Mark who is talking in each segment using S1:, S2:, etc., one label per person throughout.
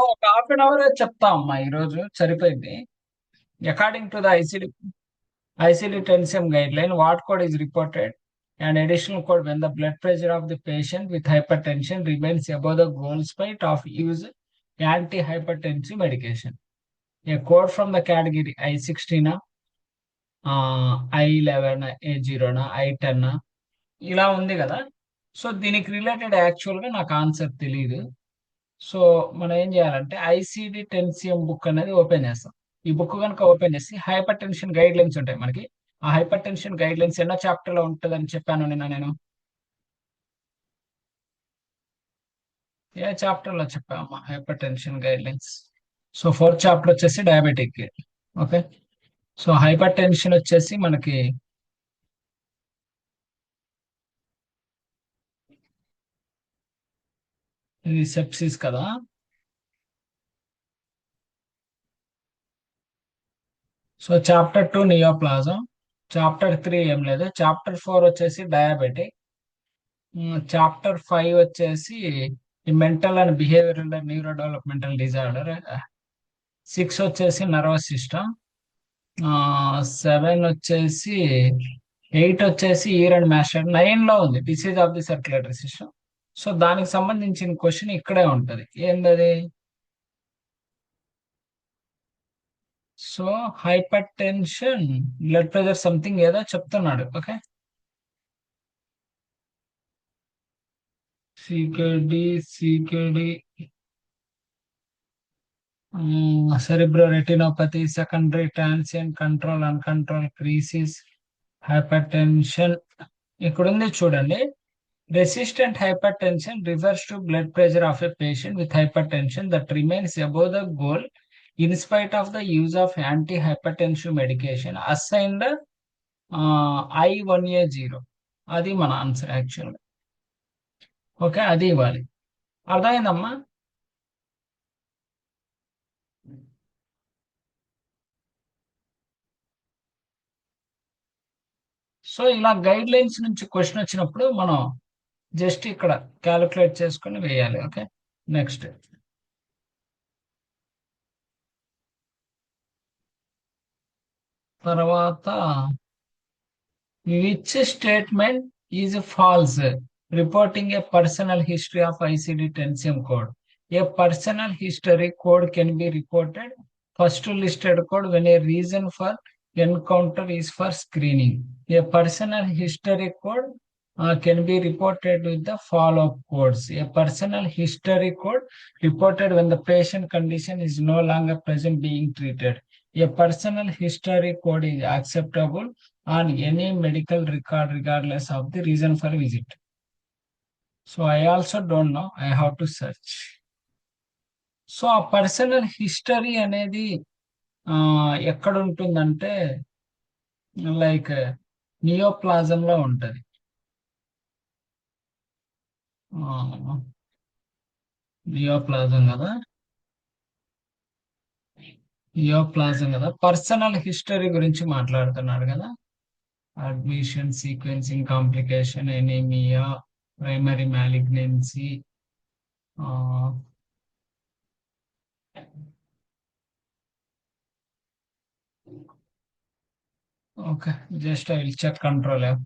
S1: ఒక half an hour చెప్తా అమ్మా ఈరోజు సరిపోయింది. According to the ICD-10 guideline, what code is reported? An additional code when the blood pressure of the patient with hypertension remains above the goal spite of use antihypertensive medication. A code from the category I16, I11, A0, I10 ఇలా ఉంది కదా. So దీనికి related యాక్చువల్గా నాకు answer తెలియదు. So మనం ఏం చేయాలంటే ICD-10 బుక్ అనేది ఓపెన్ చేస్తాం. ఈ బుక్ కనుక ఓపెన్ చేసి హైపర్ టెన్షన్ గైడ్ లైన్స్ ఉంటాయి మనకి. ఆ హైపర్ టెన్షన్ గైడ్ లైన్స్ ఎన్నో చాప్టర్ లో ఉంటుందని చెప్పాను నిన్న నేను. ఏ చాప్టర్ లో చెప్పామమ్మా hypertension guidelines? So fourth chapter వచ్చేసి diabetic. Okay. So hypertension వచ్చేసి మనకి ఇది సెప్సిస్ కదా. సో చాప్టర్ 2 నియోప్లాజం, చాప్టర్ 3 ఏం లేదు, చాప్టర్ 4 వచ్చేసి డయాబెటిక్, చాప్టర్ 5 వచ్చేసి ఈ mental and behavioural neuro developmental disorder, 6 వచ్చేసి నర్వస్ సిస్టమ్, 7 వచ్చేసి, 8 వచ్చేసి ఇయర్ అండ్ మ్యాస్టర్, 9 లో ఉంది disease of the circulatory system. So దానికి సంబంధించిన క్వశ్చన్ ఇక్కడే ఉంటది. ఏంటది? So hypertension, blood pressure something ఏదో చెప్తున్నాడు. Okay. CKD, cerebro retinopathy, secondary transient control, uncontrol crisis, hypertension. ఇక్కడ ఉంది చూడండి. Resistant hypertension refers to blood pressure of a patient with hypertension that remains above the goal in spite of the use of antihypertensive medication assigned I1A0. అది మన answer యాక్చువల్గా. Okay, అది ఇవ్వాలి. అర్థమైందమ్మా? So ఇలా guide lines నుంచి question వచ్చినప్పుడు మనం జస్ట్ ఇక్కడ క్యాలిక్యులేట్ చేసుకొని వేయాలి. ఓకే. నెక్స్ట్, తర్వాత which statement is false reporting A personal history of ICD-10 code? A personal history code can be reported first listed code when a reason for encounter is for screening. A personal history code can be reported with the follow-up codes. A personal history code reported when the patient condition is no longer present being treated. A personal history code is acceptable on any medical record regardless of the reason for visit. So I also don't know. I have to search. So ఆ personal history అనేది ఎక్కడ ఉంటుందంటే like నియోప్లాజంలో ఉంటుంది. Neoplasm కదా, neoplasm కదా, personal history గురించి మాట్లాడుతున్నాడు కదా. Admission, sequencing complication, anaemia, primary malignancy. Okay, just I will check control app.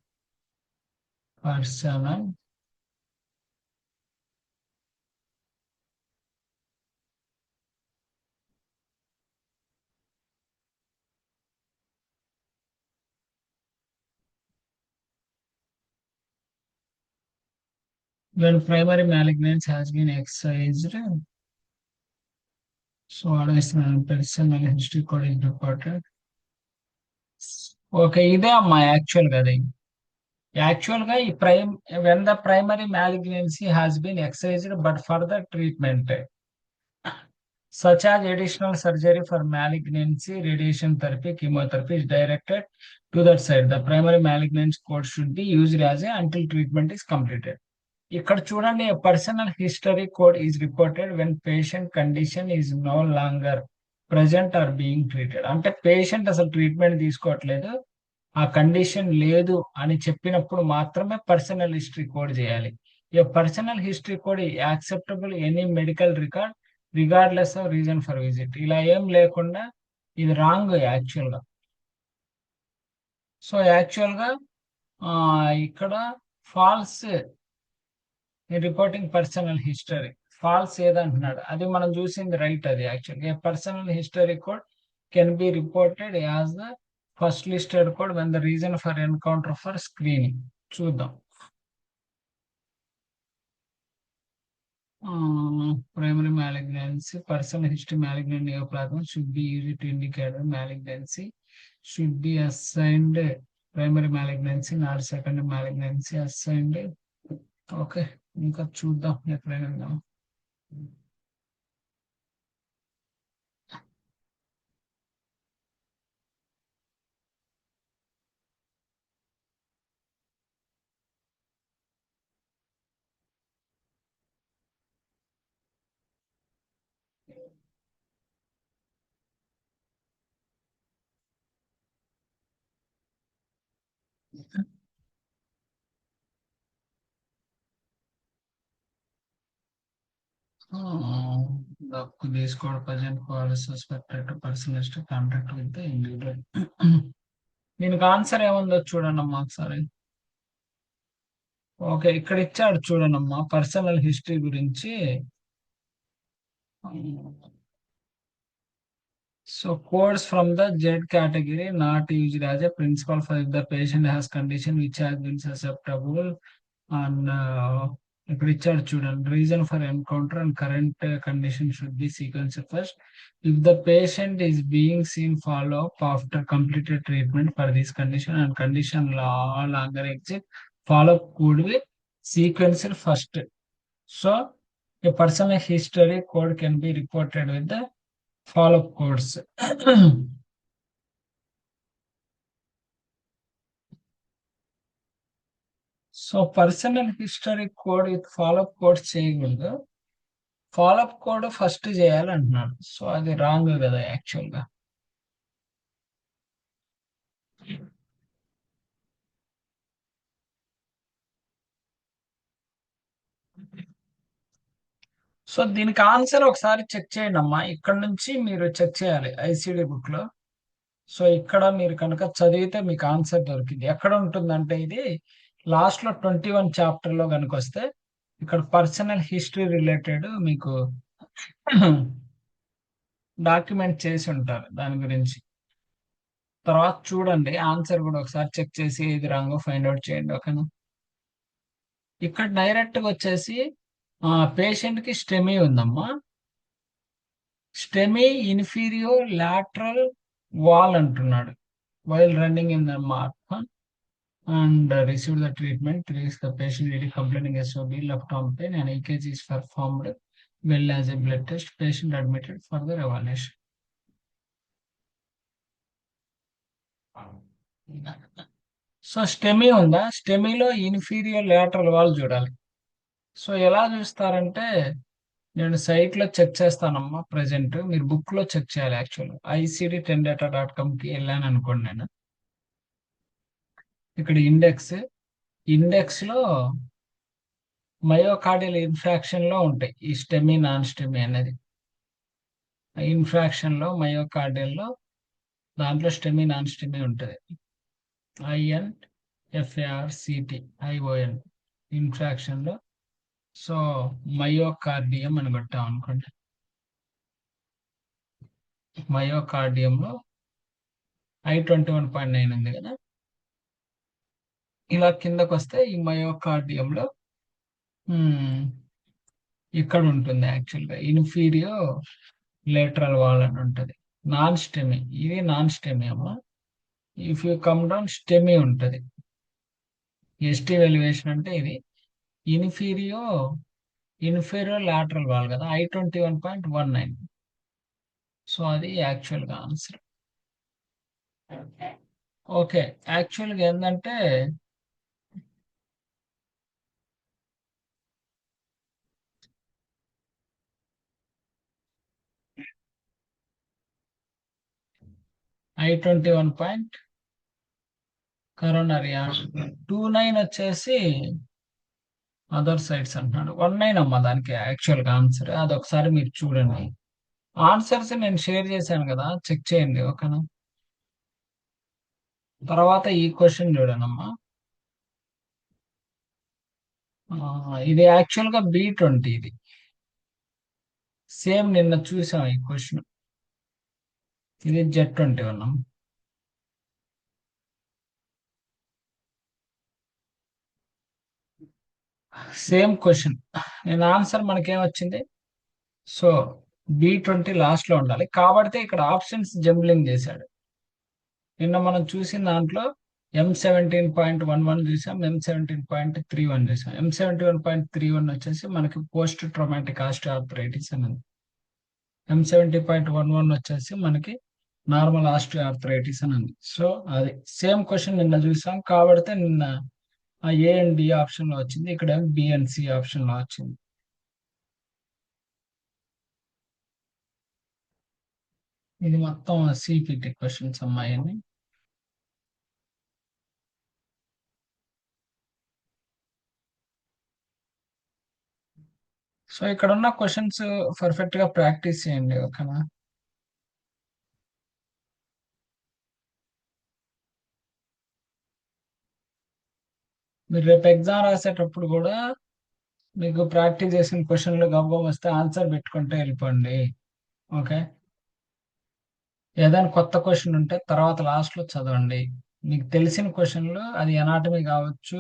S1: Personal when primary malignancy has been excised, so what is the personal history code is reported. Okay, ఇదే అమ్మా actual గా. అది actual గా ఈ when the primary malignancy has been excised but further treatment such as additional surgery for malignancy, radiation therapy, chemotherapy is directed to that side. The primary malignancy code should be used as a until treatment is completed. ఇక్కడ చూడండి, personal history code is reported when patient condition is no longer present or being treated. అంటే patient అసలు treatment తీసుకోవట్లేదు, ఆ condition లేదు అని చెప్పినప్పుడు మాత్రమే పర్సనల్ హిస్టరీ కోడ్ చేయాలి. A personal history code acceptable any medical record regardless of reason for visit. ఇలా ఏం లేకుండా ఇది రాంగ్ యాక్చువల్గా. సో యాక్చువల్గా ఇక్కడ false reporting personal history, false ఏదంటున్నాడు, అది మనం చూసింది రైట్. అది యాక్చువల్గా a personal history code can be reported as the first listed code when the reason for encounter for screening. చూద్దాం. Primary malignancy, personal history malignant neoplasm should be used to indicate the malignancy should be assigned primary malignancy, not secondary malignancy assigned. Okay, ఇంకా చూద్దాం ఎక్కడైనా. This code present for suspected person is to contact with the individual. దీనికి answer ఏముందో చూడండి ఒకసారి. Okay, ఇక్కడ ఇచ్చాడు చూడండి పర్సనల్ హిస్టరీ గురించి. So codes from the Z category not used as a principle for if the patient has condition which has been susceptible and ఇక్కడ ఇచ్చాడు చూడండి. Reason for encounter and current condition should be sequence first. If the patient is being scene follow up after completed treatment for this condition and condition longer exit, follow up could be sequenced first. So a personal history code can be reported with the follow-up codes. So personal history code with follow up code చేయకూడదు, follow up code first చేయాలంటున్నాడు. So అది wrong కదా యాక్చువల్గా. So దీనికి answer ఒకసారి check చేయండి అమ్మా. ఇక్కడ నుంచి మీరు చెక్ చేయాలి ఐసిడి బుక్ లో. సో ఇక్కడ మీరు కనుక చదివితే మీకు ఆన్సర్ దొరికింది. ఎక్కడ ఉంటుందంటే ఇది లాస్ట్ లో 21 చాప్టర్ లో కనుక వస్తే ఇక్కడ పర్సనల్ హిస్టరీ రిలేటెడ్ మీకు డాక్యుమెంట్ చేసి ఉంటారు దాని గురించి. తర్వాత చూడండి ఆన్సర్ కూడా ఒకసారి చెక్ చేసి ఇది రాంగో ఫైండ్ అవుట్ చేయండి. ఓకేనా. ఇక్కడ డైరెక్ట్ గా వచ్చేసి పేషెంట్ కి స్టెమీ ఉందమ్మా. స్టెమీ ఇన్ఫీరియో లాటరల్ వాల్ అంటున్నాడు. While running in the mark and received the treatment. The patient really complaining SOB, left arm pain, and EKG is performed well as a blood test. Patient admitted for the evaluation. So STEMI ఉందా, స్టెమీలో inferior lateral wall చూడాలి. So ఎలా చూస్తారంటే నేను site లో check చేస్తానమ్మా. Present మీరు book లో check చేయాలి. Actual ICD10data.com కి వెళ్ళాను అనుకోండి. నేను ఇక్కడ ఇండెక్స్ లో మయోకార్డియల్ ఇన్ఫ్రాక్షన్ లో ఉంటాయి ఈ స్టెమీ నాన్ స్టెమీ అనేది. ఇన్ఫ్రాక్షన్ లో మయోకార్డియల్ లో దాంట్లో స్టెమీ నాన్ స్టెమీ ఉంటుంది. INFARCT ION ఇన్ఫ్రాక్షన్ లో. సో మయోకార్డియం అని కొట్టాం అనుకోండి. మయోకార్డియంలో I21.9 ఉంది కదా. ఇలా కిందకు వస్తే ఈ మయోకార్డియంలో ఇక్కడ ఉంటుంది యాక్చువల్గా ఇన్ఫీరియో లేటరల్ వాల్ అని ఉంటుంది. నాన్ స్టెమీ, ఇది నాన్ స్టెమీ అమ్మా. If you come down STEMI ఉంటుంది. ఎస్టీ వాల్యుయేషన్ అంటే ఇది ఇన్ఫీరియో లాటరల్ వాల్ కదా, I21.19. సో అది యాక్చువల్గా ఆన్సర్. ఓకే, యాక్చువల్గా ఏంటంటే I21. కరోనరీ 29 వచ్చేసి అదర్ సైడ్స్ అంటున్నాడు. 19 అమ్మా దానికి యాక్చువల్గా ఆన్సర్. అదొకసారి మీరు చూడండి. ఆన్సర్స్ నేను షేర్ చేశాను కదా, చెక్ చేయండి ఓకేనా. తర్వాత ఈ క్వశ్చన్ చూడండమ్మా. ఇది యాక్చువల్ గా B20 ఇది. సేమ్ నిన్న చూసాం ఈ క్వశ్చన్. ఇది Z21. Same question. నేను ఆన్సర్ మనకేమొచ్చింది. సో B20 లాస్ట్ లో ఉండాలి కాబట్టి ఇక్కడ ఆప్షన్స్ జంబ్లింగ్ చేశాడు. నిన్న మనం చూసిన దాంట్లో M17.11 చూసాం, M17.31 చూసాం. M71.31 వచ్చేసి మనకి పోస్ట్ ట్రామాటిక్ ఆస్టియోఆర్థరైటిస్ అని ఉంది. M70.11 వచ్చేసి మనకి నార్మల్ ఆస్టియోఆర్థరైటిస్ అని ఉంది. సో అది సేమ్ క్వశ్చన్ నిన్న చూసాం కాబట్టి నిన్న A అండ్ D ఆప్షన్ లో వచ్చింది, ఇక్కడ B అండ్ C ఆప్షన్ లో వచ్చింది. ఇది మొత్తం CPT క్వశ్చన్స్ అమ్మాయిని. సో ఇక్కడ ఉన్న క్వశ్చన్స్ పర్ఫెక్ట్ గా ప్రాక్టీస్ చేయండి ఓకేనా. మీరు రేపు ఎగ్జామ్ రాసేటప్పుడు కూడా మీకు ప్రాక్టీస్ చేసిన క్వశ్చన్లు గవ్వం వస్తే ఆన్సర్ పెట్టుకుంటే వెళ్ళిపోండి ఓకే. ఏదైనా కొత్త క్వశ్చన్ ఉంటే తర్వాత లాస్ట్ లో చదవండి. మీకు తెలిసిన క్వశ్చన్లు అది ఎనాటమీ కావచ్చు,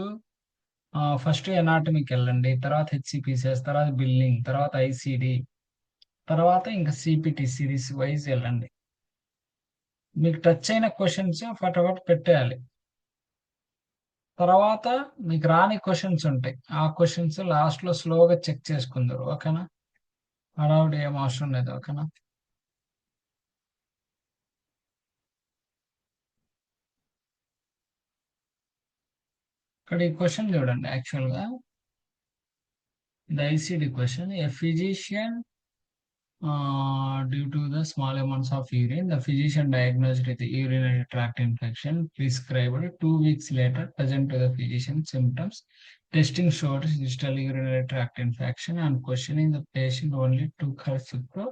S1: ఫస్ట్ ఎనాటమీకి వెళ్ళండి, తర్వాత HCPCS, తర్వాత బిల్డింగ్, తర్వాత ICD, తర్వాత ఇంకా CPT సిరీస్ వైజ్ వెళ్ళండి. మీకు టచ్ అయిన క్వశ్చన్స్ ఫటాఫట్ పెట్టేయాలి. తర్వాత మీకు రాని క్వశ్చన్స్ ఉంటాయి, ఆ క్వశ్చన్స్ లాస్ట్ లో స్లోగా చెక్ చేసుకుందరు ఓకేనా. హడావుడి ఏం అవసరం లేదు ఓకేనా. ఇక్కడ ఈ క్వశ్చన్ చూడండి. యాక్చువల్ గా ఇది ICD question. A physician due to the small amounts of urine, the physician diagnosed with urinary tract infection, prescribed 2 weeks later, present to the physician symptoms. Testing showed distal urinary tract infection and questioning the patient only took her Cipro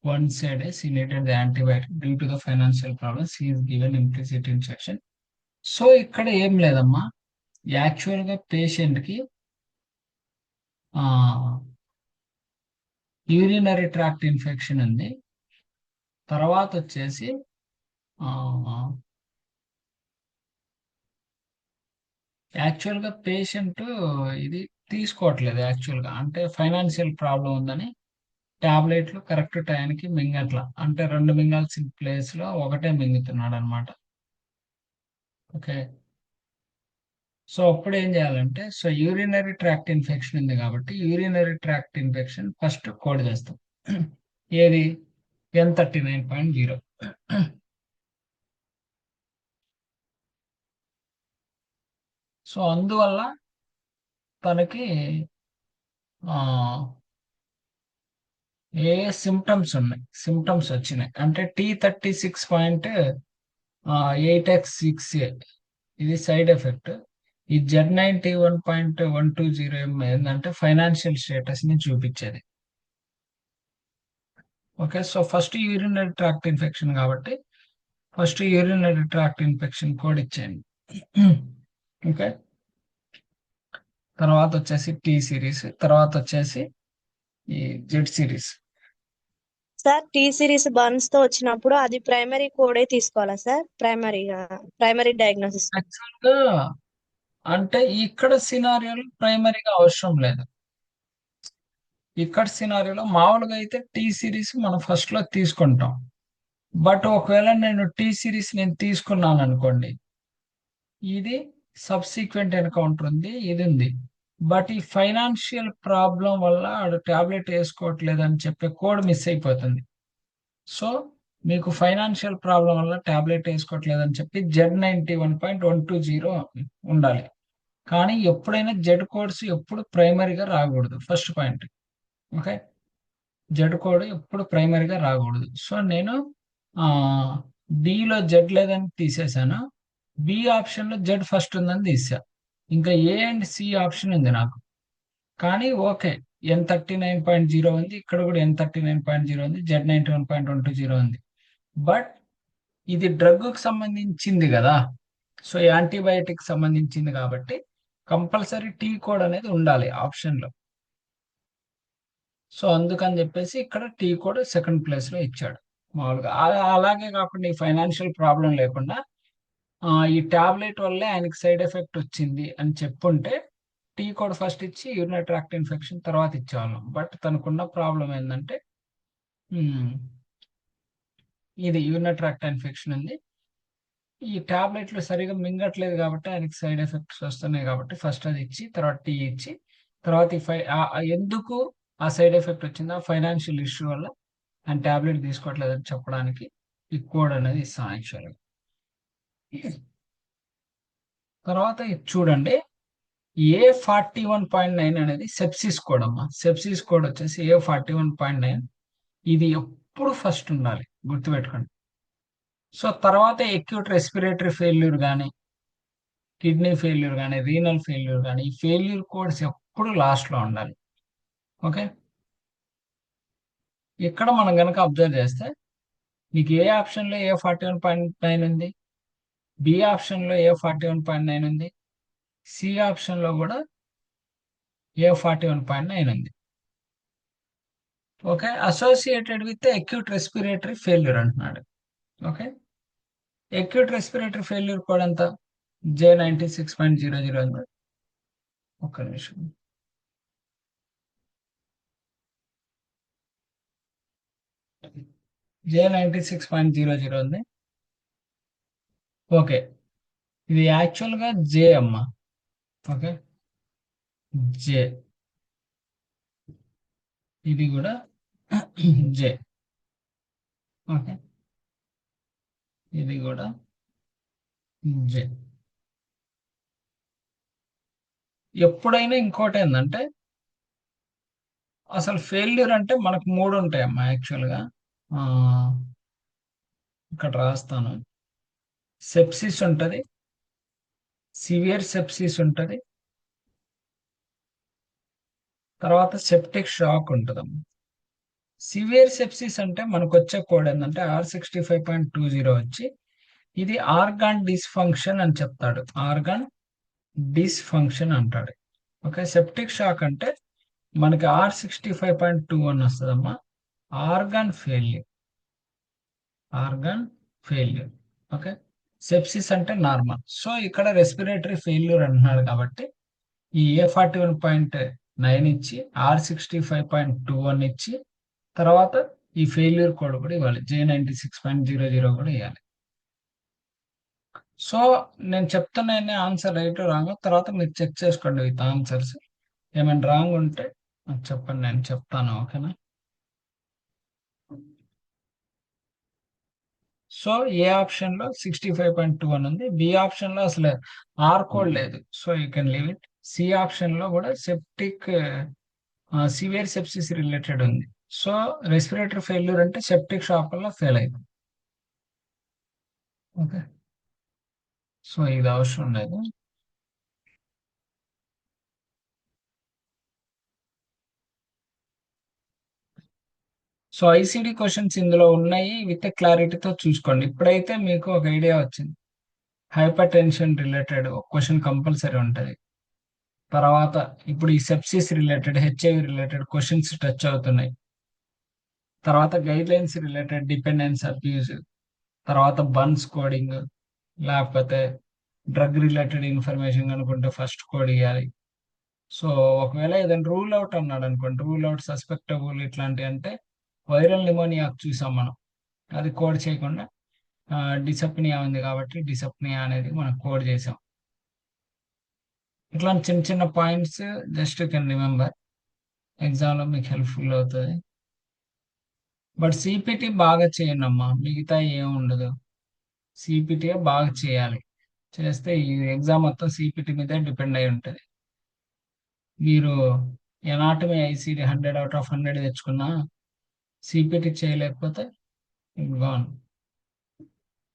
S1: once a day. She needed the antibiotic due to the financial problems. She is given implicit instruction. So ఇక్కడ ఏం లేదమ్మా, actual గా patient కి urinary tract infection ఉంది. తర్వాత వచ్చేసి యాక్చువల్గా patient ఇది తీసుకోవట్లేదు. యాక్చువల్గా అంటే ఫైనాన్షియల్ ప్రాబ్లం ఉందని టాబ్లెట్లు కరెక్ట్ టైంకి మింగట్లా, అంటే 2 మింగాల్సిన ప్లేస్ లో ఒకటే మింగుతున్నాడు అనమాట. ఓకే. సో అప్పుడు ఏం చేయాలంటే, సో యూరినరీ ట్రాక్ట్ ఇన్ఫెక్షన్ ఉంది కాబట్టి urinary tract infection first code చేస్తాం. ఏది N39.0. సో అందువల్ల తనకి ఏ సిమ్టమ్స్ ఉన్నాయి, సిమ్టమ్స్ వచ్చినాయి అంటే T36.8x6A ఇది సైడ్ ఎఫెక్ట్. ఈ Z91.120 ఏంటంటే ఫైనాన్షియల్ స్టేటస్ ని చూపించేది. Okay. So first urinary tract infection కాబట్టి first urinary tract infection code ఇచ్చేయండి ఓకే. తర్వాత వచ్చేసి T సిరీస్, తర్వాత వచ్చేసి ఈ Z series.
S2: Sir T series burns తో వచ్చినప్పుడు అది ప్రైమరీ కోడే తీసుకోవాలా సార్? Primary diagnosis.
S1: యాక్చువల్గా అంటే ఇక్కడ సినారియోలో ప్రైమరీగా అవసరం లేదు. ఇక్కడ సినారియోలో మామూలుగా అయితే T సిరీస్ మనం ఫస్ట్ లో తీసుకుంటాం. బట్ ఒకవేళ నేను T సిరీస్ నేను తీసుకున్నాను అనుకోండి, ఇది సబ్సిక్వెంట్ ఎన్కౌంటర్ ఉంది, ఇది ఉంది. బట్ ఈ ఫైనాన్షియల్ ప్రాబ్లం వల్ల ఆడు టాబ్లెట్ వేసుకోవట్లేదు అని చెప్పే కోడ్ మిస్ అయిపోతుంది. సో మీకు ఫైనాన్షియల్ ప్రాబ్లం వల్ల టాబ్లెట్ వేసుకోవట్లేదు అని చెప్పి Z91.120 ఉండాలి. కానీ ఎప్పుడైనా జెడ్ కోడ్స్ ఎప్పుడు ప్రైమరీగా రాకూడదు, first point okay. Z code ఎప్పుడు ప్రైమరీగా రాకూడదు. సో నేను డిలో జెడ్ లేదని తీసేసాను, B ఆప్షన్ లో జెడ్ ఫస్ట్ ఉందని తీసా, ఇంకా A అండ్ C ఆప్షన్ ఉంది నాకు. కానీ ఓకే, N39.0 ఉంది, ఇక్కడ కూడా N39.0 ఉంది, Z91.120 ఉంది. బట్ ఇది డ్రగ్ కు సంబంధించింది కదా, సో యాంటీబయాటిక్ సంబంధించింది కాబట్టి కంపల్సరీ టీ కోడ్ అనేది ఉండాలి ఆప్షన్ లో. సో అందుకని చెప్పేసి ఇక్కడ టీ కోడ్ సెకండ్ ప్లేస్ లో ఇచ్చాడు మామూలుగా. అలాగే కాకుండా ఈ ఫైనాన్షియల్ ప్రాబ్లం లేకుండా ఈ టాబ్లెట్ వల్లే ఆయనకి సైడ్ ఎఫెక్ట్ వచ్చింది అని చెప్పుంటే టీ కోడ్ ఫస్ట్ ఇచ్చి యూరినరీ ట్రాక్ట్ ఇన్ఫెక్షన్ తర్వాత ఇచ్చేవాళ్ళం. బట్ తనకున్న ప్రాబ్లం ఏంటంటే ఇది యూరినరీ ట్రాక్ట్ ఇన్ఫెక్షన్ ఉంది, ఈ టాబ్లెట్లు సరిగా మింగట్లేదు కాబట్టి ఆయనకి సైడ్ ఎఫెక్ట్స్ వస్తున్నాయి కాబట్టి ఫస్ట్ అది ఇచ్చి తర్వాత టీ ఇచ్చి తర్వాత ఎందుకు ఆ సైడ్ ఎఫెక్ట్ వచ్చింది, ఆ ఫైనాన్షియల్ ఇష్యూ వల్ల ఆయన టాబ్లెట్ తీసుకోవట్లేదని చెప్పడానికి ఈ కోడ్ అనేది ఇస్తాం యాక్చువల్గా. తర్వాత ఇది చూడండి, A41.9 అనేది సెప్సిస్ కోడ్ అమ్మా. సెప్సిస్ కోడ్ వచ్చేసి A41.9. ఇది ఎప్పుడు ఫస్ట్ ఉండాలి, గుర్తుపెట్టుకోండి. సో తర్వాత ఎక్యూట్ రెస్పిరేటరీ ఫెయిల్యూర్ కానీ, కిడ్నీ ఫెయిల్యూర్ కానీ, రీనల్ ఫెయిల్యూర్ కానీ, ఈ ఫెయిల్యూర్ కోడ్స్ ఎప్పుడు లాస్ట్లో ఉండాలి. ఓకే, ఇక్కడ మనం కనుక అబ్జర్వ్ చేస్తే మీకు ఏ ఆప్షన్లో A41.9 ఉంది, బి ఆప్షన్లో A41.9 ఉంది, సి ఆప్షన్లో కూడా A41.9 ఉంది. Okay, associated with acute respiratory failure అంటున్నాడు. Okay, acute respiratory failure code ఎంత, J96.00 ఉంది. ఒక్క నిమిషం, J96.00 ఉంది. ఓకే, ఇది యాక్చువల్గా జే అమ్మ. ఓకే, జే, ఇది కూడా జే. ఓకే, ఇది కూడా జే. ఎప్పుడైనా ఇంకోటి ఏంటంటే అసలు ఫెయిల్యూర్ అంటే మనకు 3 ఉంటాయమ్మా యాక్చువల్గా. ఇక్కడ రాస్తాను, సెప్సిస్ ఉంటుంది, సివియర్ సెప్సిస్ ఉంటుంది, తర్వాత సెప్టిక్ షాక్ ఉంటుందమ్మా. సివియర్ సెప్సిస్ అంటే మనకు వచ్చే కోడ్ ఏంటంటే R65.20 వచ్చి ఇది ఆర్గాన్ డిస్ఫంక్షన్ అని చెప్తాడు, ఆర్గాన్ డిస్ఫంక్షన్ అంటాడు. ఓకే, సెప్టిక్ షాక్ అంటే మనకి R65.21 వస్తుందమ్మా, organ failure, organ failure. Okay, sepsis అంటే నార్మల్. సో ఇక్కడ రెస్పిరేటరీ ఫెయిల్యూర్ అంటున్నాడు కాబట్టి ఈ A41.9 ఇచ్చి R65.21 ఇచ్చి తర్వాత ఈ ఫెయిల్యూర్ కోడ్ కూడా ఇవ్వాలి, J96.00 కూడా ఇవ్వాలి. సో నేను చెప్తున్నా ఆన్సర్ రైట్ రాంగ్, తర్వాత మీరు చెక్ చేసుకోండి విత్ ఆన్సర్స్. ఏమైనా రాంగ్ ఉంటే నాకు చెప్పండి, నేను చెప్తాను. ఓకేనా, సో ఏ ఆప్షన్ లో 65.21 ఉంది, బి ఆప్షన్ లో అసలు ఆర్ కోడ్ లేదు, so you can leave it. C option లో కూడా సెప్టిక్ సివియర్ సెప్సిస్ రిలేటెడ్ ఉంది. సో రెస్పిరేటరీ ఫెయిల్యూర్ అంటే సెప్టిక్ షాక్ వల్ల ఫెయిల్ అయింది. ఓకే, సో ఇది అవసరం లేదు. సో ఐసిడి క్వశ్చన్స్ ఇందులో ఉన్నాయి, విత్ క్లారిటీతో చూసుకోండి. ఇప్పుడైతే మీకు ఒక ఐడియా వచ్చింది, హైపర్ టెన్షన్ రిలేటెడ్ ఒక క్వశ్చన్ కంపల్సరీ ఉంటుంది. తర్వాత ఇప్పుడు ఈ sepsis related, HIV related questions touch అవుతున్నాయి. తర్వాత guide lines related dependence abuse, తర్వాత బన్స్ కోడింగ్, లేకపోతే డ్రగ్ రిలేటెడ్ ఇన్ఫర్మేషన్ అనుకుంటే ఫస్ట్ కోడ్ ఇవ్వాలి. సో ఒకవేళ ఏదైనా రూల్ అవుట్ అన్నాడు అనుకోండి, రూల్ అవుట్, సస్పెక్టబుల్ ఇట్లాంటి అంటే వైరల్ నిమోనియా చూసాం మనం, అది కోడ్ చేయకుండా డిసప్నియా ఉంది కాబట్టి డిసప్నియా అనేది మనం కోడ్ చేసాం. ఇట్లాంటి చిన్న చిన్న పాయింట్స్ జస్ట్ కెన్ రిమెంబర్, ఎగ్జామ్లో మీకు హెల్ప్ఫుల్ అవుతుంది. బట్ సిపిటి బాగా చేయండి అమ్మా, మిగతా ఏం ఉండదు, సిపిటి బాగా చేయాలి. చేస్తే ఈ ఎగ్జామ్ మొత్తం సిపిటి మీదే డిపెండ్ అయి ఉంటుంది. మీరు ఎనాటమీ ఐసిడి 100/100 తెచ్చుకున్నా సిపిటి చేయలేకపోతే గాన్.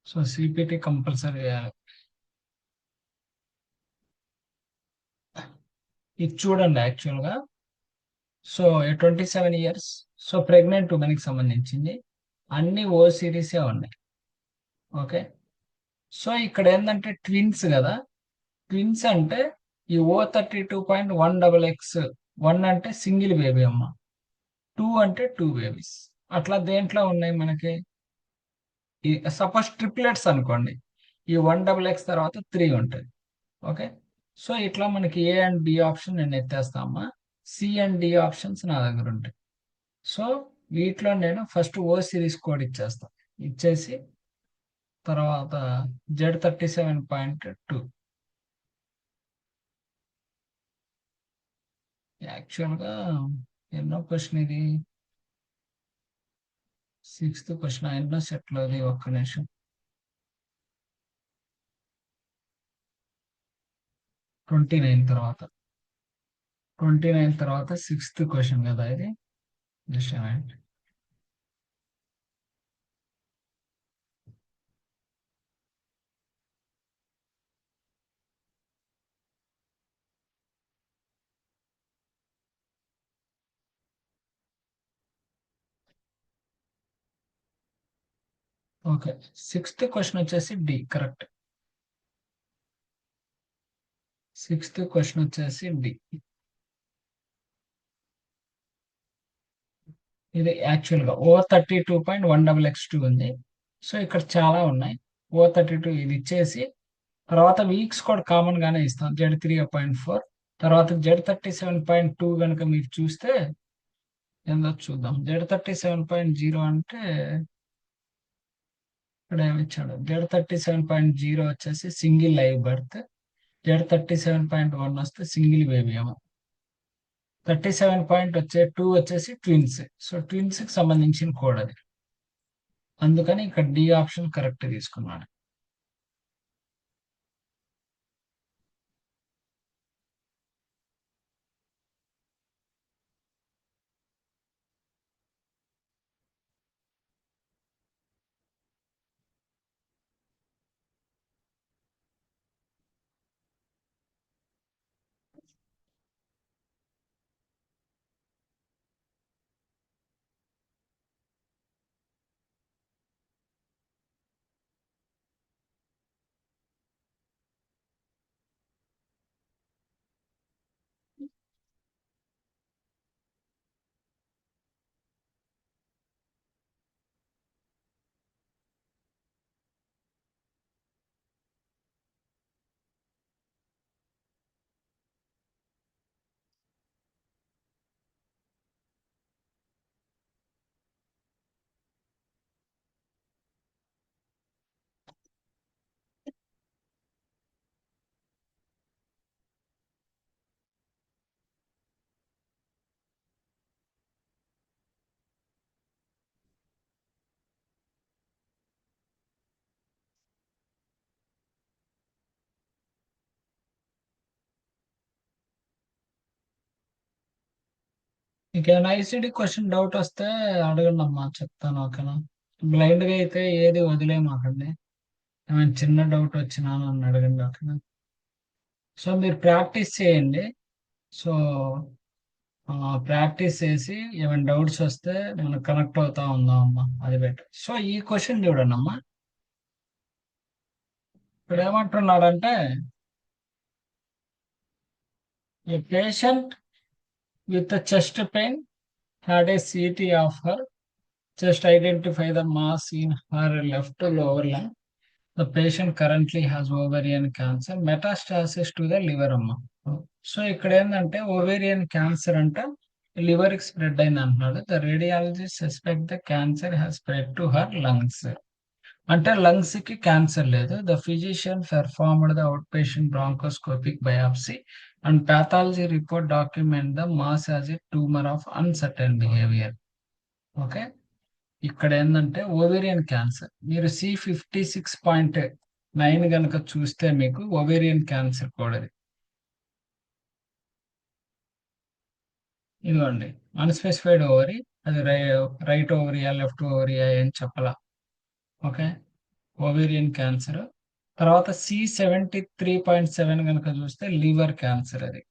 S1: సో సిపిటి కంపల్సరీ చేయాలి. ఇది చూడండి యాక్చువల్గా సో 27 years. సో ప్రెగ్నెంట్ ఉమెన్కి సంబంధించింది అన్ని ఓ సిరీసే ఉన్నాయి. ఓకే. సో ఇక్కడ ఏంటంటే ట్విన్స్ కదా. ట్విన్స్ అంటే ఈ O32.1XX, 1 అంటే సింగిల్ బేబీ అమ్మ, 2 అంటే 2 బేబీస్. అట్లా దేంట్లో ఉన్నాయి మనకి, ఈ సపోజ్ ట్రిప్లెట్స్ అనుకోండి, ఈ 1XX తర్వాత 3 ఉంటుంది. ఓకే. సో ఇట్లా మనకి ఏ అండ్ బి ఆప్షన్ నేను ఎత్తేస్తామా, సి అండ్ డి ఆప్షన్స్ నా దగ్గర ఉంటాయి. సో వీటిలో నేను ఫస్ట్ ఓ సిరీస్ కోడ్ ఇచ్చేస్తాను. ఇచ్చేసి తర్వాత Z37.2. యాక్చువల్గా ఎన్నో క్వశ్చన్ ఇది, 6th క్వశ్చన్. ఎన్నో సెట్లో అది, ఒక్క నిమిషం. 29 తర్వాత, 6th క్వశ్చన్ కదా ఇది. Just okay. 6th క్వశ్చన్ వచ్చేసి డి, కరెక్ట్. 6th క్వశ్చన్ వచ్చేసి డి. ఇది యాక్చువల్గా O32.1XX2 ఉంది. సో ఇక్కడ చాలా ఉన్నాయి. O32 ఇది ఇచ్చేసి తర్వాత వీక్స్ కూడా కామన్ గానే ఇస్తాం, Z3.4. తర్వాత Z37.2 కనుక మీరు చూస్తే ఏందో చూద్దాం. Z37.0 అంటే ఇక్కడ ఏమి ఇచ్చాడు, Z37.0 వచ్చేసి సింగిల్ లైవ్ బర్త్, Z37.1 వస్తే సింగిల్ బేబీ ఏమో, 37.2 వచ్చేసి ట్విన్స్. సో ట్విన్స్ కి సంబంధించిన కోడ్ అది, అందుకని ఇక్కడ డి ఆప్షన్ కరెక్ట్ తీసుకున్నాను. ఇంకేమైనా ఐసిడి క్వశ్చన్ డౌట్ వస్తే అడగండి అమ్మా, చెప్తాను. ఓకేనా. బ్లైండ్ గా అయితే ఏది వదిలేమాకండి. ఏమైనా చిన్న డౌట్ వచ్చినా నన్ను అడగండి. ఓకేనా. సో మీరు ప్రాక్టీస్ చేయండి. సో ప్రాక్టీస్ చేసి ఏమైనా డౌట్స్ వస్తే మనం కనెక్ట్ అవుతా ఉందాం అమ్మా, అది బెటర్. సో ఈ క్వశ్చన్ చూడండి అమ్మా, ఇక్కడ ఏమంటున్నాడంటే, a patient with chest pain had a CT of her chest, identify the mass in her left lower limb. The patient currently has ovarian cancer, metastasis to the liver అమ్మ. So ఇక్కడ ఏంటంటే ovarian cancer అంట liver కి spread అయింది అంటున్నాడు. The radiologist suspect the cancer has spread to her lungs. అంటే lungs కి cancer లేదు. The physician performed the out patient bronchoscopic biopsy and pathology report document the mass as a tumour of uncertain behaviour. Okay. ఇక్కడ ఏంటంటే ovarian cancer, మీరు C56.9 కనుక చూస్తే మీకు ovarian cancer కూడా ఇదిగోండి. అన్స్పెసిఫైడ్ ఓవరీ, అది రైట్ ఓవరియా లెఫ్ట్ ఓవరియా ఏం చెప్పాల. ఓకే. Ovarian cancer. తర్వాత C73.7 కనుక చూస్తే లివర్ క్యాన్సర్, అది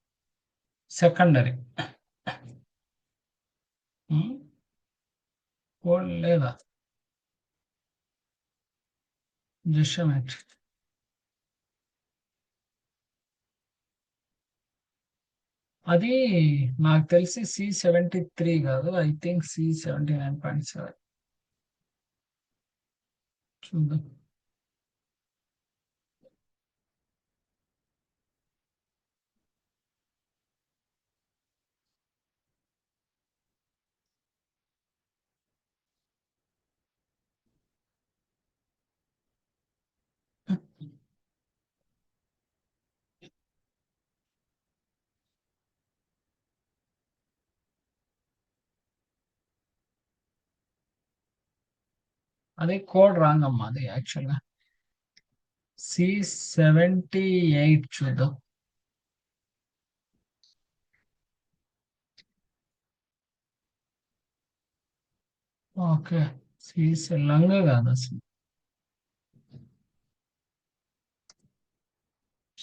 S1: సెకండరీ. కోడ్ లేదా? Just minute. అది నాకు తెలిసి C73 కాదు, ఐ థింక్ C79.7. చూద్దాం. అది కోడ్ రాంగ్ అమ్మా, అది యాక్చువల్గా C78. చూద్దాం. ఓకే, లంగ్ కాదు అసలు.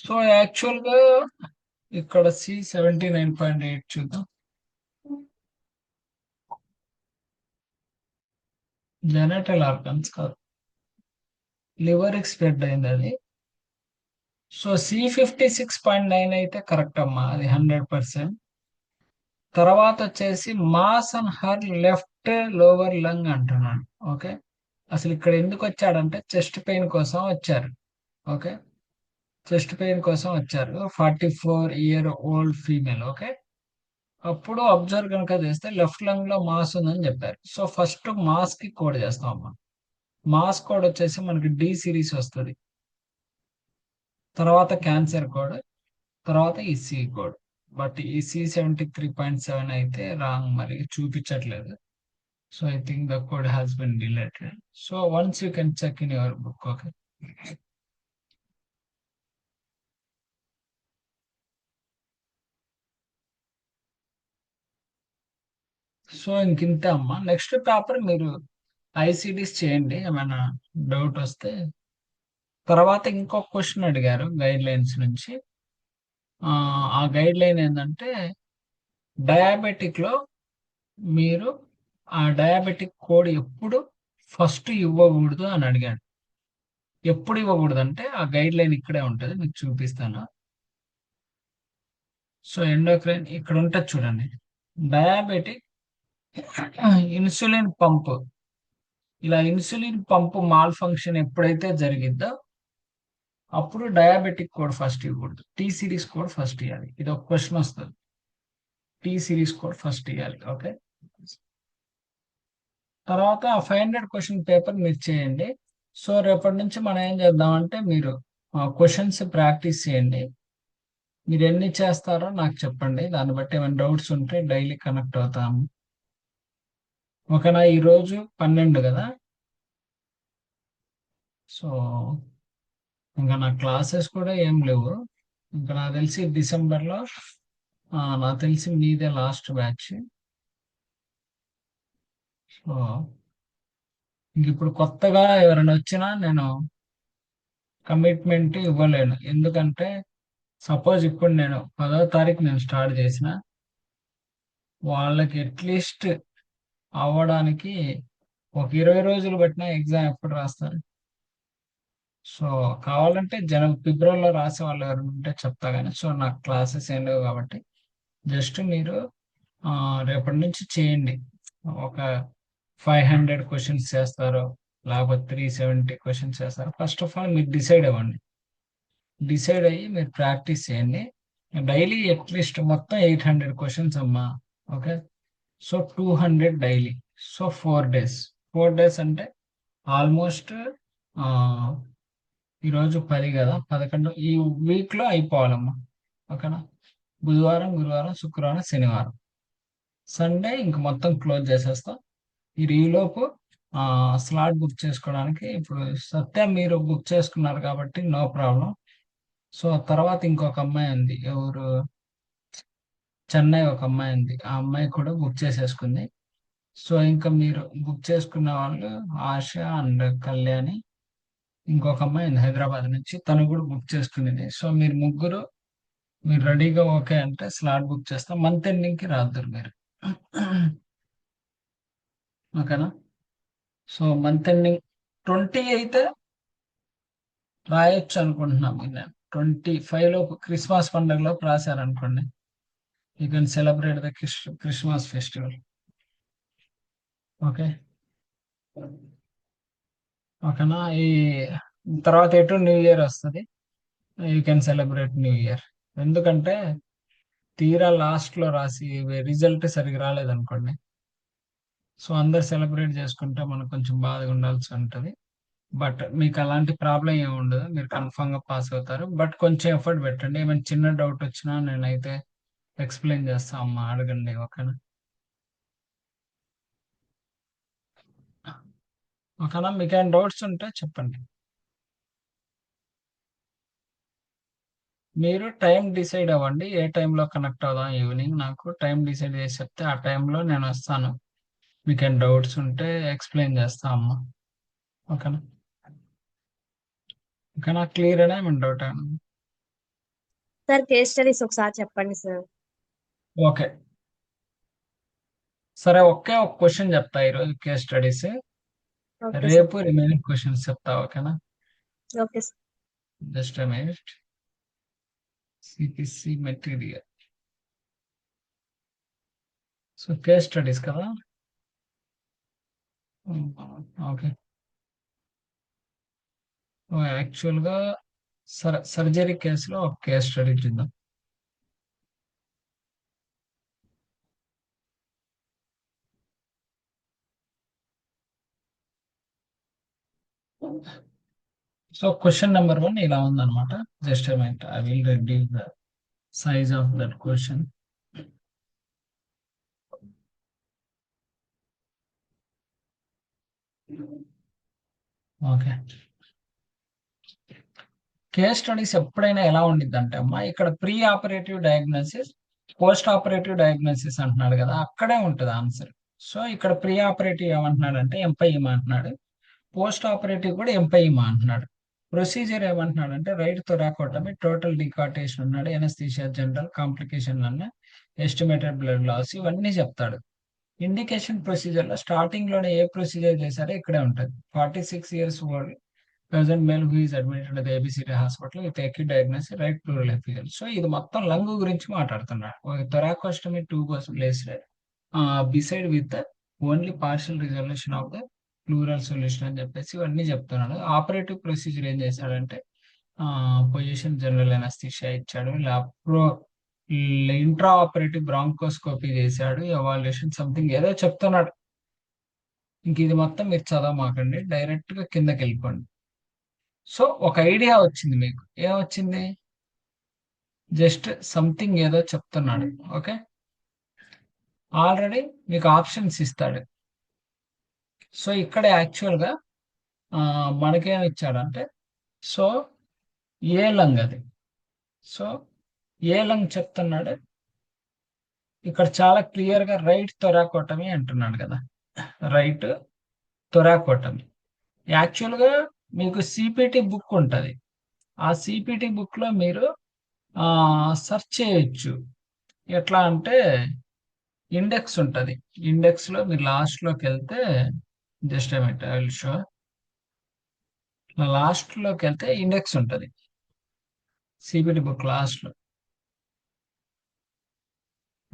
S1: సో యాక్చువల్గా ఇక్కడ C79.8 చూద్దాం. జెనటల్ ఆర్గన్స్ కాదు, లివర్ ఎక్స్పెక్ట్ అయింది అది. సో C56.9 అయితే కరెక్ట్ అమ్మా, అది 100%. తర్వాత వచ్చేసి mass and her left lower lung అంటున్నాడు. ఓకే, అసలు ఇక్కడ ఎందుకు వచ్చాడంటే చెస్ట్ పెయిన్ కోసం వచ్చారు. ఓకే, చెస్ట్ పెయిన్ కోసం వచ్చారు. 44-year-old female. ఓకే, అప్పుడు అబ్జర్వ్ కనుక చేస్తే లెఫ్ట్ లంగ్ లో మాస్ ఉందని చెప్పారు. సో ఫస్ట్ మాస్ కి కోడ్ చేస్తాం అమ్మా. మాస్ కోడ్ వచ్చేసి మనకి డి సిరీస్ వస్తుంది, తర్వాత క్యాన్సర్ కోడ్, తర్వాత ఈ సి కోడ్. బట్ ఈ C73.7 అయితే రాంగ్, మరి చూపించట్లేదు. So I think the code has been deleted. So once you can check in your book. Okay, so ఇంకింతే అమ్మా. నెక్స్ట్ పేపర్ మీరు ఐసిడిస్ చేయండి, ఏమైనా డౌట్ వస్తే. తర్వాత ఇంకొక క్వశ్చన్ అడిగారు గైడ్ లైన్స్ నుంచి. ఆ గైడ్ లైన్ ఏంటంటే డయాబెటిక్ లో మీరు ఆ డయాబెటిక్ కోడ్ ఎప్పుడు ఫస్ట్ ఇవ్వకూడదు అని అడిగాడు. ఎప్పుడు ఇవ్వకూడదు అంటే ఆ గైడ్ లైన్ ఇక్కడే ఉంటుంది, మీకు చూపిస్తాను. సో ఎండోక్రైన్ ఇక్కడ ఉంటుంది చూడండి. డయాబెటిక్ ఇన్సులిన్ పంప్, ఇలా ఇన్సులిన్ పంప్ మాల్ ఫంక్షన్ ఎప్పుడైతే జరిగిద్దో అప్పుడు డయాబెటిక్ కోడ్ ఫస్ట్ ఇవ్వకూడదు, టీ సిరీస్ కోడ్ ఫస్ట్ ఇవ్వాలి. ఇది ఒక క్వశ్చన్ వస్తుంది, టీ సిరీస్ కోడ్ ఫస్ట్ ఇవ్వాలి. ఓకే, తర్వాత 500 క్వశ్చన్ పేపర్ మీరు చేయండి. సో రేపటి నుంచి మనం ఏం చేద్దామంటే మీరు క్వశ్చన్స్ ప్రాక్టీస్ చేయండి. మీరు ఎన్ని చేస్తారో నాకు చెప్పండి, దాన్ని బట్టి ఏమైనా డౌట్స్ ఉంటే డైలీ కనెక్ట్ అవుతాము. ఓకేనా? ఈరోజు 12 కదా, సో ఇంకా నా క్లాసెస్ కూడా ఏం లేవు. ఇంకా నాకు తెలిసి డిసెంబర్లో నాకు తెలిసి మీదే లాస్ట్ బ్యాచ్. సో ఇంక ఇప్పుడు కొత్తగా ఎవరైనా వచ్చినా నేను కమిట్మెంట్ ఇవ్వలేను, ఎందుకంటే సపోజ్ ఇప్పుడు నేను 10వ తారీఖు నేను స్టార్ట్ చేసిన, వాళ్ళకి అట్లీస్ట్ అవ్వడానికి ఒక 20 రోజులు పట్టిన ఎగ్జామ్ ఎప్పుడు రాస్తారు. సో కావాలంటే ఫిబ్రవరిలో రాసే వాళ్ళు ఎవరు ఉంటే చెప్తా కానీ, సో నాకు క్లాసెస్ ఏం లేవు కాబట్టి జస్ట్ మీరు రేపటి నుంచి చేయండి. ఒక 500 క్వశ్చన్స్ చేస్తారు, లేకపోతే 370 క్వశ్చన్స్ చేస్తారు. ఫస్ట్ ఆఫ్ ఆల్ మీరు డిసైడ్ అవ్వండి, డిసైడ్ అయ్యి మీరు ప్రాక్టీస్ చేయండి. డైలీ అట్లీస్ట్ మొత్తం 800 క్వశ్చన్స్ అమ్మా. Okay, so 200 daily. So 4 days, 4 days అంటే ఆల్మోస్ట్ ఈరోజు 10 కదా, 11 ఈ వీక్లో అయిపోవాలమ్మా. ఓకేనా? బుధవారం, గురువారం, శుక్రవారం, శనివారం, సండే ఇంక మొత్తం క్లోజ్ చేసేస్తాం. మీరు ఈలోపు స్లాట్ బుక్ చేసుకోవడానికి ఇప్పుడు సత్య మీరు బుక్ చేసుకున్నారు కాబట్టి నో ప్రాబ్లం. సో తర్వాత ఇంకొక అమ్మాయి ఉంది, ఎవరు, చెన్నై ఒక అమ్మాయి ఉంది, ఆ అమ్మాయి కూడా బుక్ చేసేసుకుంది. సో ఇంకా మీరు బుక్ చేసుకున్న వాళ్ళు ఆశ అండ్ కళ్యాణి, ఇంకొక అమ్మాయి ఉంది హైదరాబాద్ నుంచి, తను కూడా బుక్ చేసుకునేది. సో మీరు ముగ్గురు మీరు రెడీగా ఓకే అంటే స్లాట్ బుక్ చేస్తాం. మంత్ ఎండింగ్కి రాద్దరు మీరు. ఓకేనా. సో మంత్ ఎండింగ్ 20 అయితే రాయొచ్చు అనుకుంటున్నాం. నేను 25 లోపు క్రిస్మస్ పండుగలోపు రాశారనుకోండి, you can celebrate the Christmas festival. Okay, ఓకేనా. ఈ తర్వాత ఎటు న్యూ ఇయర్ వస్తుంది, you can celebrate new year. ఎందుకంటే తీరా లాస్ట్ లో రాసి రిజల్ట్ సరిగ్గా రాలేదనుకోండి, సో అందరు సెలబ్రేట్ చేసుకుంటే మనకు కొంచెం బాధగా ఉండాల్సి ఉంటుంది. బట్ మీకు అలాంటి ప్రాబ్లం ఏమి ఉండదు, మీరు కన్ఫామ్ గా పాస్ అవుతారు. బట్ కొంచెం ఎఫర్ట్ పెట్టండి. ఏమైనా చిన్న డౌట్ వచ్చినా నేనైతే ఎక్స్ప్లెయిన్ చేస్తా అమ్మా, అడగండి. ఓకేనా, ఓకేనా. మీకు ఏమైనా డౌట్స్ ఉంటే చెప్పండి. మీరు టైం డిసైడ్ అవ్వండి, ఏ టైంలో కనెక్ట్ అవుదాం. ఈవినింగ్ నాకు టైం డిసైడ్ చేసి చెప్తే ఆ టైంలో నేను వస్తాను. మీకు ఏమైనా డౌట్స్ ఉంటే ఎక్స్ప్లెయిన్ చేస్తా అమ్మా. ఓకేనా, ఓకేనా. క్లియర్ అయినా ఏమైనా డౌట్ అయినా?
S2: సార్ కేస్ స్టడీస్ ఒకసారి చెప్పండి సార్.
S1: ఓకే, సరే. ఒకే ఒక క్వశ్చన్ చెప్తా ఈరోజు కేస్ స్టడీస్,
S2: ఓకే సార్.
S1: రేపు రిమైనింగ్ క్వశ్చన్స్ చెప్తా. ఓకేనా,
S2: okay sir.
S1: Just a minute. CPC material. So case studies కదా. ఓకే, యాక్చువల్గా సర్జరీ కేసులో ఒక కేస్ స్టడీ చూద్దాం. సో క్వశ్చన్ నెంబర్ 1 ఇలా ఉందన్నమాట. Just a minute, I will reduce the size of that question. Okay, case studies ఎప్పుడైనా ఎలా ఉండిద్ది అంటే అమ్మా, ఇక్కడ pre operative diagnosis, post operative diagnosis అంటున్నాడు కదా, అక్కడే ఉంటుంది ఆన్సర్. సో ఇక్కడ ప్రీ ఆపరేటివ్ ఏమంటున్నాడు అంటే ఎంపైఈమా అంటున్నాడు, పోస్ట్ ఆపరేటివ్ కూడా ఎంపైఈమా అంటున్నాడు. ప్రొసీజర్ ఏమంటున్నాడు అంటే రైట్ థొరాకోటమీ, టోటల్ డికాటేషన్ అన్నాడు, ఎనస్థీషియా జనరల్, కాంప్లికేషన్ అన్న, ఎస్టిమేటెడ్ బ్లడ్ లాస్, ఇవన్నీ చెప్తాడు. ఇండికేషన్ ప్రొసీజర్ లో స్టార్టింగ్ లోనే ఏ ప్రొసీజర్ చేశారో ఇక్కడే ఉంటుంది. 46 years old present male who is admitted at the ABCD hospital with acute diagnosis right pleural effusion. So ఇది మొత్తం లంగ్ గురించి మాట్లాడుతున్నాడు. Thoracostomy tube was placed beside with only partial resolution of the pleural solution అని చెప్పేసి ఇవన్నీ చెప్తున్నాడు. Operative procedure ఏం చేశాడంటే పొజిషన్ జనరల్ ఎనస్థీషియా ఇచ్చాడు, లాప్రో ఇంట్రా ఆపరేటివ్ బ్రాంకోస్కోపీ చేశాడు, ఎవాల్యుయేషన్ సంథింగ్ ఏదో చెప్తున్నాడు. ఇంక ఇది మొత్తం మీరు చదవమాకండి, డైరెక్ట్ గా కిందకి వెళ్ళిపోండి. సో ఒక ఐడియా వచ్చింది మీకు, ఏమొచ్చింది? జస్ట్ సంథింగ్ ఏదో చెప్తున్నాడు. ఓకే, ఆల్రెడీ మీకు ఆప్షన్స్ ఇస్తాడు. సో ఇక్కడ యాక్చువల్ గా మనకేం ఇచ్చాడంటే, సో ఏ లంగ్ అది, సో ఏ లంగ్ చెప్తున్నాడు ఇక్కడ చాలా క్లియర్ గా, రైట్ థొరాకోటమీ అంటున్నాడు కదా, రైట్ థొరాకోటమీ. యాక్చువల్ గా మీకు సిపిటి బుక్ ఉంటది, ఆ సిపిటి బుక్ లో మీరు సెర్చ్ చేయొచ్చు. ఎట్లా అంటే ఇండెక్స్ ఉంటది, ఇండెక్స్ లో మీరు లాస్ట్ లోకి వెళ్తే, జస్ట్ ఏమిటి ఐ విల్ షో, లాస్ట్ లోకి వెళ్తే ఇండెక్స్ ఉంటది సిపిటి బుక్ లాస్ట్ లో,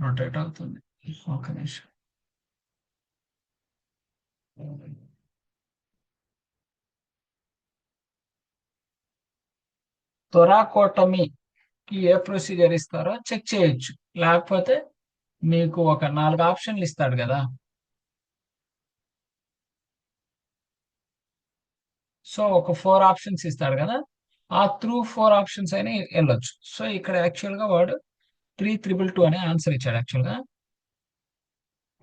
S1: రొటేట్ అవుతుంది. ఒక నిమిషం. థొరాకోటమీకి ఏ ప్రొసీజర్ ఇస్తారో చెక్ చేయొచ్చు. లేకపోతే మీకు ఒక 4 ఆప్షన్లు ఇస్తాడు కదా, సో ఒక 4 ఆప్షన్స్ ఇస్తాడు కదా, ఆ త్రూ 4 ఆప్షన్స్ అయినా వెళ్ళొచ్చు. సో ఇక్కడ యాక్చువల్ గా వాడు 3,222 అనే ఆన్సర్ ఇచ్చాడు. యాక్చువల్ గా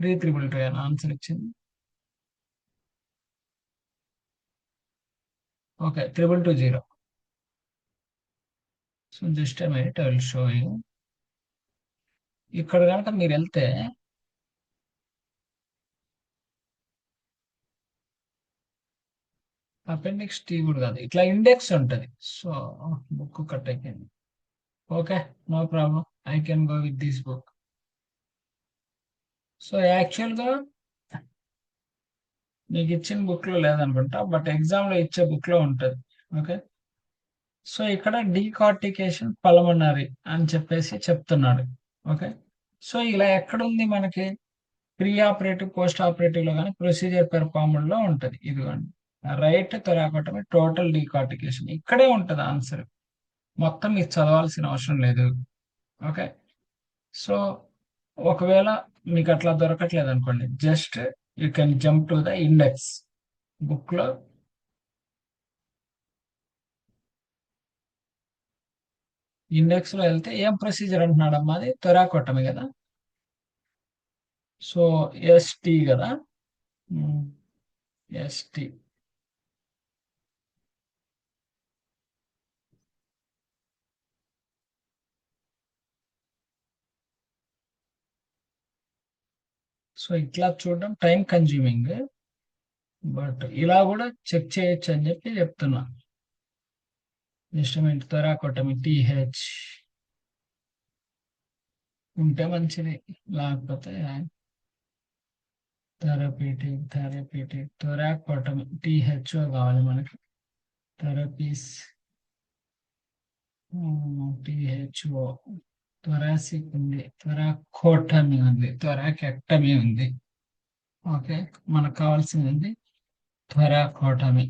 S1: 3,222 అనే ఆన్సర్ ఇచ్చింది. Okay, 3,220. So just a minute, I will show you. ఇక్కడ కనుక మీరు వెళ్తే అపెండిక్స్ టీ కూడా కాదు, ఇట్లా ఇండెక్స్ ఉంటది. సో బుక్ కట్ అయిపోయింది. Okay, no problem, I can go with this book. So actual గా మీకు ఇచ్చిన బుక్ లో లేదనుకుంటా, బట్ ఎగ్జామ్ లో ఇచ్చే బుక్ లో ఉంటది. ఓకే, సో ఇక్కడ డీకార్టికేషన్ పల్మనరీ అని చెప్పేసి చెప్తున్నాడు. ఓకే, సో ఇలా ఎక్కడుంది మనకి ప్రీ ఆపరేటివ్ పోస్ట్ ఆపరేటివ్ లో కానీ ప్రొసీజర్ పెర్ఫార్మ్డ్ లో ఉంటది. ఇదిగోండి, రైట్ థొరాకోటమీ టోటల్ డీకార్టికేషన్ ఇక్కడే ఉంటది ఆన్సర్. మొత్తం మీకు చదవాల్సిన అవసరం లేదు. ఓకే, సో ఒకవేళ మీకు అట్లా దొరకట్లేదు అనుకోండి, just you can jump to the index. Book లో ఇండెక్స్ లో వెళ్తే ఏం ప్రొసీజర్ అంటున్నాడమ్మా, అది థొరాకోటమీ కదా. సో ఎస్టీ కదా, ఎస్టీ. సో ఇట్లా చూడడం టైం కన్జ్యూమింగ్, బట్ ఇలా కూడా చెక్ చేయొచ్చు అని చెప్పి చెప్తున్నా. ఇన్స్ట్రుమెంట్ థొరాకోటమీ టీహెచ్ ఉంటే మంచిది, లేకపోతే థెరపీటిక్ థొరాకోటమీ టీహెచ్ఓ కావాలి మనకి. Therapies THO. థొరాసిక్ ఉంది, థొరాకోటమీ ఉంది, థొరాకెక్టమీ ఉంది. ఓకే, మనకు కావాల్సింది థొరాకోటమీ,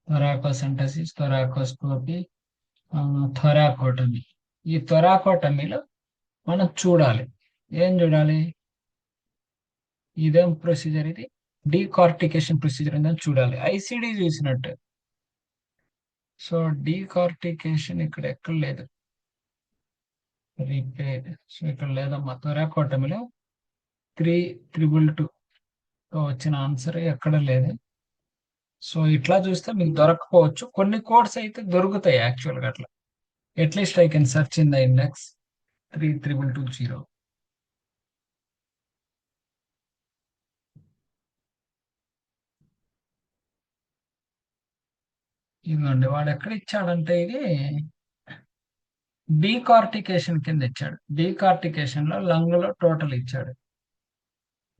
S1: థొరాకోసెంటసిస్, థొరాకోస్కోపీ, థొరాకోటమీ. ఈ థొరాకోటమీలో మనం చూడాలి, ఏం చూడాలి, ఇదేం ప్రొసీజర్, ఇది డీకార్టికేషన్ ప్రొసీజర్ ఉందని చూడాలి, ఐసిడి చూసినట్టు. సో డీకార్టికేషన్ ఇక్కడ ఎక్కడ లేదు, రిపేర్. సో ఇక్కడ లేదమ్మా, థొరాకోటమీలో 3,222 వచ్చిన ఆన్సర్ ఎక్కడ లేదు. సో ఇట్లా చూస్తే మీకు దొరకపోవచ్చు, కొన్ని కోడ్స్ అయితే దొరుకుతాయి యాక్చువల్గా అట్లా. At least I can search in the index 3,220. ఇదిగోండి, వాడు ఎక్కడ ఇచ్చాడంటే ఇది డీకార్టికేషన్ కింద ఇచ్చాడు. డీకార్టికేషన్ లో లంగ్ లో టోటల్ ఇచ్చాడు.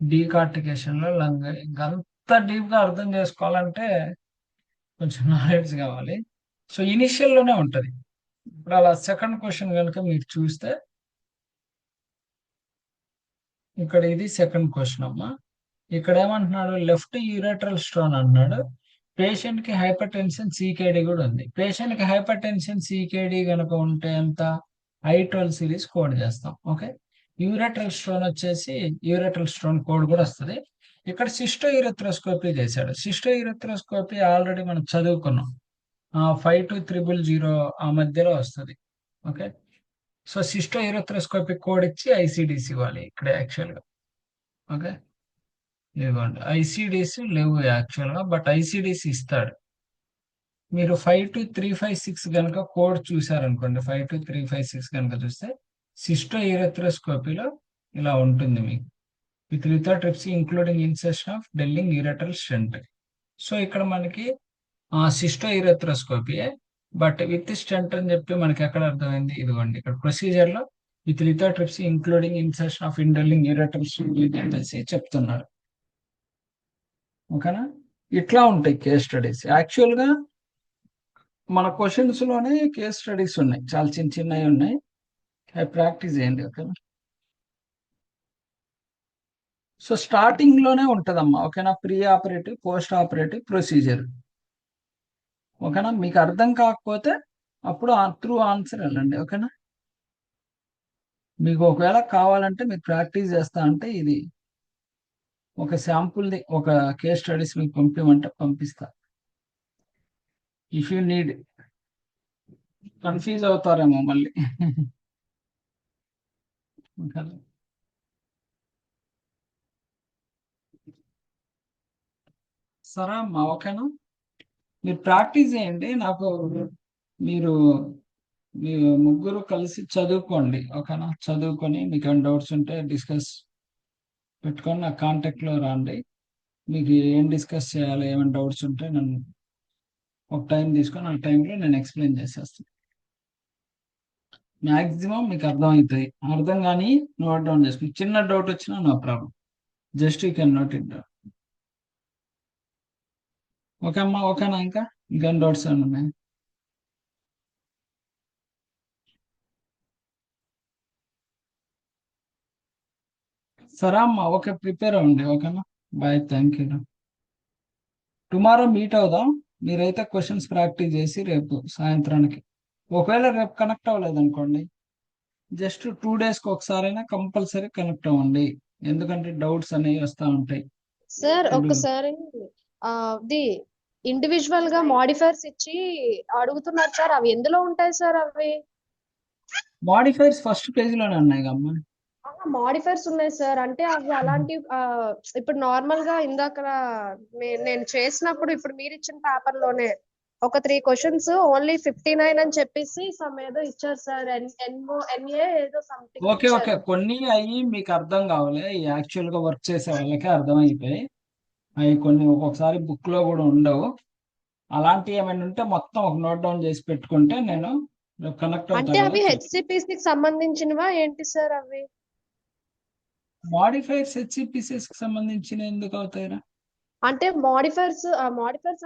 S1: డీకార్టికేషన్ లో లంగ్ ఇంకంత డీప్ గా అర్థం చేసుకోవాలంటే కొంచెం నాలెడ్జ్ కావాలి. సో ఇనిషియల్ లోనే ఉంటది. ఇప్పుడు అలా సెకండ్ క్వశ్చన్ కనుక మీరు చూస్తే, ఇక్కడ ఇది సెకండ్ క్వశ్చన్ అమ్మా. ఇక్కడ ఏమంటున్నాడు, లెఫ్ట్ యూరేట్రల్ స్టోన్ అంటున్నాడు. పేషెంట్ కి హైపర్ టెన్షన్ సీకేడి కూడా ఉంది. పేషెంట్ కి హైపర్ టెన్షన్ సీకేడి కనుక ఉంటే ఎంత, I12 సిరీస్ కోడ్ చేస్తాం. ఓకే, యూరేట్రల్ స్టోన్ వచ్చేసి యూరేట్రల్ స్టోన్ కోడ్ కూడా వస్తుంది. ఇక్కడ సిస్టో యూరెథ్రోస్కోపీ చేశాడు. సిస్టో యూరెథ్రోస్కోపీ ఆల్రెడీ మనం చదువుకున్నాం, 5 to 000 ఆ మధ్యలో వస్తుంది. ఓకే, సో సిస్టో యూరెథ్రోస్కోపీ కోడ్ ఇచ్చి ఐసిడిసి ఇవ్వాలి ఇక్కడ యాక్చువల్గా. ఓకే, ఇదిగోండి, ఐసిడిసి లేవు యాక్చువల్గా, బట్ ఐసిడిసి ఇస్తాడు. మీరు 52356 కనుక కోడ్ చూసారనుకోండి, 52356 కనుక చూస్తే సిస్టో యూరెథ్రోస్కోపీలో ఇలా ఉంటుంది మీకు, with lithotripsy including incision of dwelling ureteral stent. So ఇక్కడ మనకి సిస్టో యూరెథ్రోస్కోపీయే, బట్ విత్ స్టెంట్ అని చెప్పి మనకి ఎక్కడ అర్థమైంది, ఇదిగోండి ఇక్కడ ప్రొసీజర్ లో with lithotripsy including incision of indwelling ureteral stent అనేసి చెప్తున్నాడు. ఓకేనా, ఇట్లా ఉంటాయి కేస్ స్టడీస్. యాక్చువల్ గా మన క్వశ్చన్స్ లోనే కేస్ స్టడీస్ ఉన్నాయి, చాలా చిన్న చిన్నవి ఉన్నాయి, అవి ప్రాక్టీస్ చేయండి. ఓకేనా, సో స్టార్టింగ్ లోనే ఉంటదమ్మా. ఓకేనా, pre operative post operative procedure. ఓకేనా, మీకు అర్థం కాకపోతే అప్పుడు త్రూ ఆన్సర్ వెళ్ళండి. ఓకేనా, మీకు ఒకవేళ కావాలంటే మీరు ప్రాక్టీస్ చేస్తా అంటే ఇది ఒక శాంపుల్ది, ఒక కేస్ స్టడీస్ మీకు పంపిమంటే పంపిస్తా. ఇఫ్ యూ నీడ్, కన్ఫ్యూజ్ అవుతారేమో మళ్ళీ. ఓకేనా, సరే అమ్మా. ఓకేనా, మీరు ప్రాక్టీస్ చేయండి. నాకు మీరు మీ ముగ్గురు కలిసి చదువుకోండి. ఓకేనా, చదువుకొని మీకు ఏమైనా డౌట్స్ ఉంటే డిస్కస్ పెట్టుకొని నా కాంటాక్ట్ లో రండి. మీకు ఏం డిస్కస్ చేయాలో ఏమైనా డౌట్స్ ఉంటే నన్ను ఒక టైం తీసుకొని ఆ టైంలో నేను ఎక్స్ప్లెయిన్ చేసేస్తాను. మ్యాక్సిమం మీకు అర్థం అవుతాయి. అర్థం కానీ నోట్ డౌన్ చేసుకుని, చిన్న డౌట్ వచ్చినా no problem, just you can note it down. Okay అమ్మా, ఓకేనా? ఇంకా డౌట్స్ ఏమైనా ఉన్నాయి? సరే అమ్మా, ఓకే, ప్రిపేర్ అవ్వండి. ఓకేనా? Bye, thank you. Tomorrow meet అవుదాం. మీరైతే క్వశ్చన్స్ ప్రాక్టీస్ చేసి రేపు సాయంత్రానికి, ఒకవేళ రేపు కనెక్ట్ అవ్వలేదు అనుకోండి, జస్ట్ 2 డేస్కి ఒకసారైనా కంపల్సరీ కనెక్ట్ అవ్వండి. ఎందుకంటే డౌట్స్ అనేవి వస్తూ ఉంటాయి.
S3: సార్
S1: ఇప్పుడు
S3: ఒక్కసారి ఇది ఇండివిజువల్ గా మాడిఫైర్స్ ఇచ్చి అడుగుతున్నారు సార్, అవి ఎందులో ఉంటాయి సార్ అవి?
S1: మాడిఫైర్స్ ఫస్ట్ పేజీలోనే ఉన్నాయి అమ్మా.
S3: మాడిఫైర్స్ ఉన్నాయి సార్, అంటే అవి అలాంటి ఇప్పుడు నార్మల్ గా ఇందాక నేను చేసినప్పుడు ఇప్పుడు మీరు ఇచ్చిన పేపర్ లోనే ఒక 3 క్వశ్చన్స్ ఓన్లీ 59 అని చెప్పేసి సమ్ ఏదో ఇచ్చారు సార్. ఎన్ఏ ఏదో సంథింగ్
S1: ఓకే, ఓకే,
S3: ఇచ్చారు.
S1: కొన్ని అవి మీకు అర్థం కావాలి. యాక్చువల్ గా వర్క్ చేసే వాళ్ళకే అర్థం అయిపోయాయి. అవి కొన్ని ఒక్కొక్కసారి బుక్ లో కూడా ఉండవు. అలాంటివి ఏమైనా ఉంటే మొత్తం ఒక నోట్ డౌన్ చేసి పెట్టుకుంటే నేను కనెక్ట్ అవుతా
S3: అంటే
S1: కదా.
S3: అవి హెచ్సిపిసికి సంబంధించినవా ఏంటి సార్ అవి?
S1: మాడిఫైర్స్ హెచ్సిపిసిఎస్ కి సంబంధించిన ఎందుకు అవుతాయిరా?
S3: అంటే మాడిఫైర్స్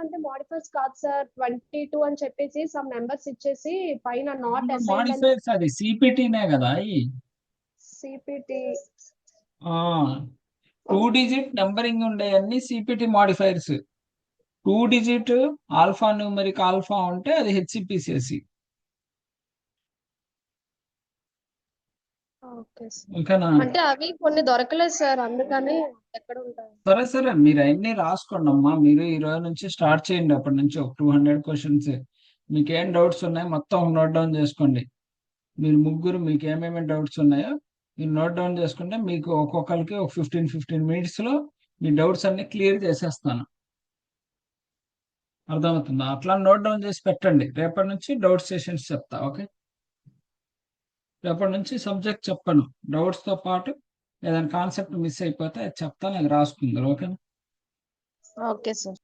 S3: అంటే మాడిఫైర్స్ కాదు సార్, 22 అని చెప్పేసి సమ్ నెంబర్స్ ఇచ్చేసి పైన నాట్ అసైన్డ్ అని
S1: మాడిఫైర్స్ అది సిపిటినే కదా అయి.
S3: సిపిటి.
S1: 2 డిజిట్ నెంబరింగ్ ఉండేవన్నీ CPT modifiers. 2 digit alphanumeric alpha ఉంటే అది హెచ్సిపిసిఎస్.
S3: Okay sir.
S1: ఓకేనా?
S3: అంటే అవి కొన్ని దొరకలేదు సార్, అందుకని ఎక్కడ ఉంటాయి?
S1: సరే సరే, మీరు అవన్నీ రాసుకోండి అమ్మా. మీరు ఈ రోజు నుంచి స్టార్ట్ చేయండి. అప్పటి నుంచి ఒక 200 క్వశ్చన్స్. మీకు ఏం డౌట్స్ ఉన్నాయి మొత్తం నోట్ డౌన్ చేసుకోండి. మీరు ముగ్గురు మీకు ఏమేమి డౌట్స్ ఉన్నాయో మీరు నోట్ డౌన్ చేసుకుంటే మీకు ఒక్కొక్కరికి ఒక 15 లో మీ డౌట్స్ అన్ని క్లియర్ చేసేస్తాను. అర్థమవుతుందా? అట్లా నోట్ డౌన్ చేసి పెట్టండి. రేపటి నుంచి డౌట్ సెషన్స్ చెప్తా. ఓకే, రేపటి నుంచి సబ్జెక్ట్ చెప్పను, డౌట్స్ తో పాటు ఏదైనా కాన్సెప్ట్ మిస్ అయిపోతే అది చెప్తాను, అది రాసుకుందరు. ఓకేనా?
S3: Okay sir.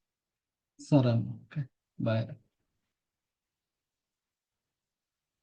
S1: సరే అమ్మా, ఓకే, బాయ్.